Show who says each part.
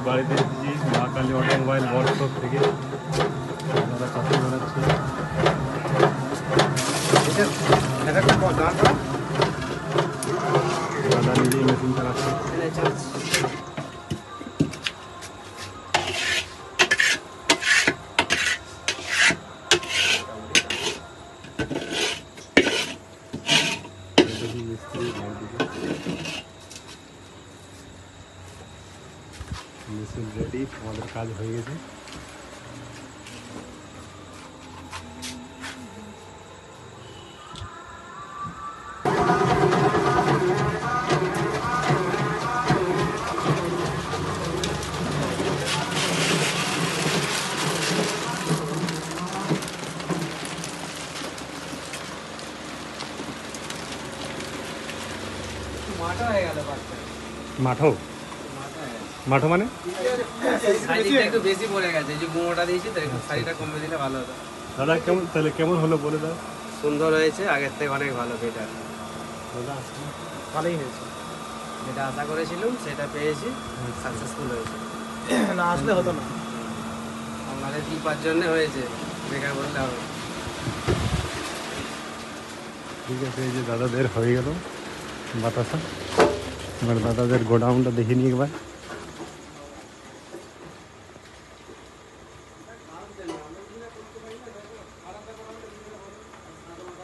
Speaker 1: বাড়িতে এসেছি মা কালী অটোমোবাইল ওয়ার্কশপ থেকে। দাদা কাছে বানাচ্ছে, দাদা নিজেই মেশিন চালাচ্ছে। মেশিন রেডি, আমাদের কাজ হয়ে গেছে। মাঠো মাঠো মানে
Speaker 2: একটু বেশি পড়ে গেছে, এই যে গুঁড়োটা দিয়েছি তো একটু সাইজটা কমে দিলে ভালো হতো।
Speaker 1: দাদা কেমন তাহলে কেমন হলো বলে দাও।
Speaker 2: সুন্দর হয়েছে, আগের থেকে অনেক ভালো, বেটার,
Speaker 1: দাদা
Speaker 2: ভালোই হয়েছে। যেটা আশা করেছিলাম সেটা পেয়েছি, সাকসেসফুল হয়েছে। না আসলে হতো না, আপনাদের কৃপার জন্য হয়েছে, বেকার বললে হবে।
Speaker 1: ঠিক আছে, এই যে দাদাদের হয়ে গেল বাতাসা। এবার দাদাদের গোডাউনটা দেখে নিই একবার।